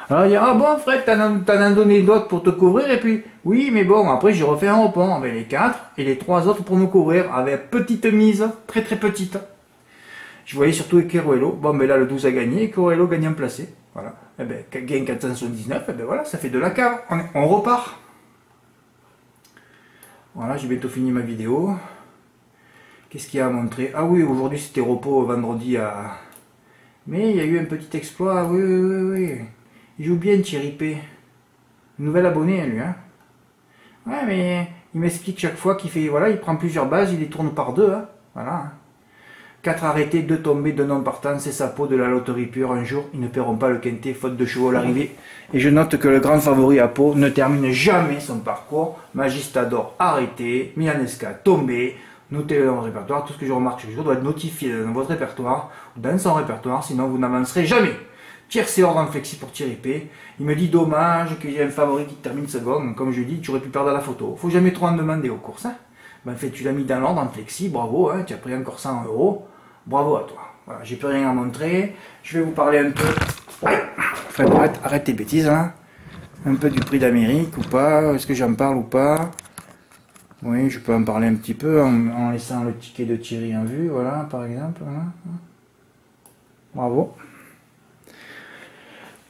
Alors il dit, ah bon Fred, t'en as donné d'autres pour te couvrir, et puis, oui, mais bon, après j'ai refait un repont avec les 4 et les 3 autres pour me couvrir, avec petite mise, très très petite. Je voyais surtout Keruelo. Bon, mais là, le 12 a gagné, et Keruelo gagnant placé. Voilà. Eh ben, gagne 479, et ben voilà, ça fait de la cave. On repart. Voilà, j'ai bientôt fini ma vidéo. Qu'est-ce qu'il y a à montrer? Ah oui, aujourd'hui c'était repos, vendredi à... Mais il y a eu un petit exploit, oui, oui, oui, oui. Il joue bien Thierry P. Nouvel abonné, lui, hein. Ouais, mais il m'explique chaque fois qu'il fait, voilà, il prend plusieurs bases, il les tourne par deux, hein. Voilà. 4 arrêtés, 2 tombées, 2 non partants, c'est sa peau de la loterie pure. Un jour, ils ne paieront pas le quintet, faute de chevaux à l'arrivée. Et je note que le grand favori à Pau ne termine jamais son parcours. Magistador arrêté, Milanesca tombé. Notez-le dans votre répertoire. Tout ce que je remarque chaque jour doit être notifié dans votre répertoire, ou dans son répertoire, sinon vous n'avancerez jamais. Tiercé hors en flexi pour Thierry P. Il me dit dommage qu'il y ait un favori qui termine second. Comme je dis, tu aurais pu perdre à la photo. Faut jamais trop en demander aux courses. Hein. Ben, en fait, tu l'as mis dans l'ordre en flexi, bravo, hein, tu as pris encore 100 €. Bravo à toi. Voilà, j'ai plus rien à montrer. Je vais vous parler un peu. Fred, arrête tes bêtises, hein. Un peu du prix d'Amérique ou pas. Est-ce que j'en parle ou pas? Oui, je peux en parler un petit peu en laissant le ticket de Thierry en vue, voilà, par exemple. Voilà. Bravo.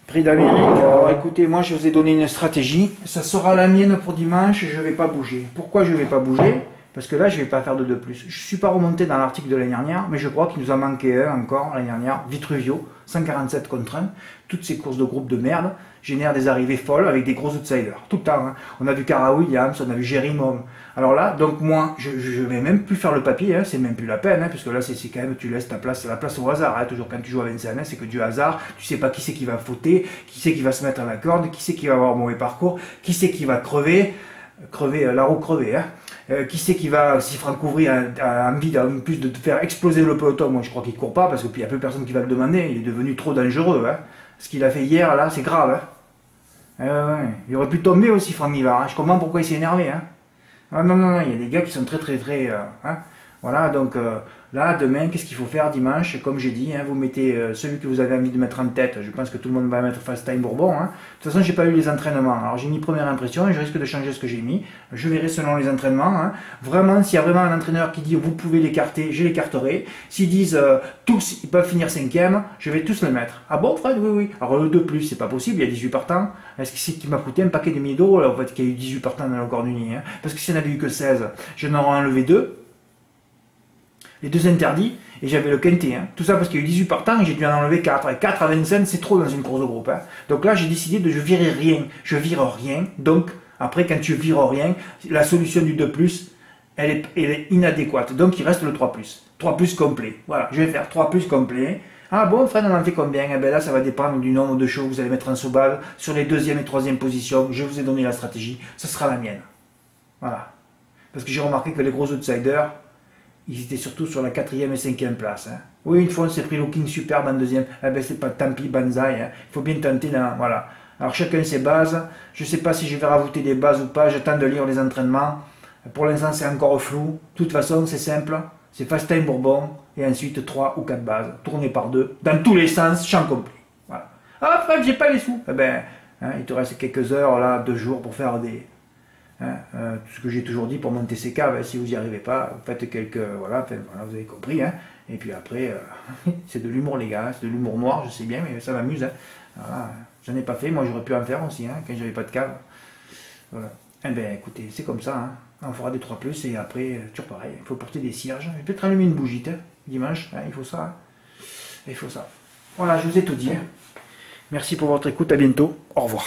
Prix d'Amérique. Alors écoutez, moi je vous ai donné une stratégie. Ça sera la mienne pour dimanche. Je ne vais pas bouger. Pourquoi je ne vais pas bouger? Parce que là, je ne vais pas faire de 2+. Je ne suis pas remonté dans l'article de l'année dernière, mais je crois qu'il nous a manqué un encore l'année dernière. Vitruvio, 147 contre 1. Toutes ces courses de groupe de merde génèrent des arrivées folles avec des gros outsiders. Tout le temps. Hein. On a vu Cara Williams, on a vu Jerry Mom. Alors là, donc moi, je ne vais même plus faire le papier. Hein, c'est même plus la peine. Hein, parce que là, c'est quand même, tu laisses ta place, la place au hasard. Hein, toujours quand tu joues à Vincennes, c'est que du hasard. Tu sais pas qui c'est qui va fauter, qui c'est qui va se mettre à la corde, qui c'est qui va avoir un mauvais parcours, qui c'est qui va crever. La roue crevée, hein. Qui c'est qui va, si Franck Ouvry a envie en plus de faire exploser le peloton, moi je crois qu'il ne court pas parce qu'il n'y a plus personne qui va le demander, il est devenu trop dangereux. Hein. Ce qu'il a fait hier là, c'est grave. Hein. Ouais. Il aurait pu tomber aussi Franck Nivard, hein. Je comprends pourquoi il s'est énervé. Hein. Ah, non, il y a des gars qui sont très hein. Voilà, donc là, demain, qu'est-ce qu'il faut faire dimanche? Comme j'ai dit, hein, vous mettez celui que vous avez envie de mettre en tête. Je pense que tout le monde va mettre Fast Time Bourbon. Hein. De toute façon, j'ai pas eu les entraînements. Alors, j'ai mis première impression et je risque de changer ce que j'ai mis. Je verrai selon les entraînements. Hein. Vraiment, s'il y a vraiment un entraîneur qui dit vous pouvez l'écarter, je l'écarterai. S'ils disent tous, ils peuvent finir 5e, je vais tous le mettre. Ah bon, Fred? Oui, oui. Alors, le 2+, c'est pas possible, il y a 18 partants. Est-ce que c'est qui m'a coûté un paquet de milliers d'euros, là, en fait, qu'il y a eu 18 partants dans le Cordonnier? Hein. Parce que s'il n'y en avait eu que 16, je n'aurais enlevé 2. Les 2 interdits, et j'avais le quintet. Hein. Tout ça parce qu'il y a eu 18 partants et j'ai dû en enlever 4. Et 4 à 25, c'est trop dans une course de groupe. Hein. Donc là, j'ai décidé de je virer rien. Je vire rien. Donc, après, quand tu vires rien, la solution du 2+, elle est inadéquate. Donc, il reste le 3+. 3+ complet. Voilà, je vais faire 3+ complet. Ah bon, Fred, on en fait combien? Eh bien là, ça va dépendre du nombre de chevaux que vous allez mettre en sous-balle sur les 2e et 3e positions. Je vous ai donné la stratégie. Ce sera la mienne. Voilà. Parce que j'ai remarqué que les gros outsiders, ils étaient surtout sur la 4e et 5e place. Hein. Oui, une fois on s'est pris Looking Superbe en 2e. Eh ben c'est pas tant pis, banzai. Hein. Il faut bien tenter. Voilà. Alors chacun ses bases. Je ne sais pas si je vais rajouter des bases ou pas. J'attends de lire les entraînements. Pour l'instant, c'est encore flou. De toute façon, c'est simple. C'est Fast Time Bourbon. Et ensuite 3 ou 4 bases. Tournées par 2. Dans tous les sens, champ complet. Voilà. Ah, Fred, j'ai pas les sous. Eh ben, hein, il te reste quelques heures, là, 2 jours pour faire des... Hein, ce que j'ai toujours dit pour monter ces caves, si vous n'y arrivez pas, vous faites quelques... Voilà, vous avez compris. Hein, et puis après, c'est de l'humour les gars, c'est de l'humour noir, je sais bien, mais ça m'amuse. Hein, voilà, j'en ai pas fait, moi j'aurais pu en faire aussi, hein, quand j'avais pas de cave. Voilà. Eh bien écoutez, c'est comme ça, hein, on fera des 3+, et après, toujours pareil, il faut porter des cierges, et peut-être allumer une bougie, hein, dimanche, hein, il faut ça. Hein, il faut ça. Voilà, je vous ai tout dit. Hein. Merci pour votre écoute, à bientôt, au revoir.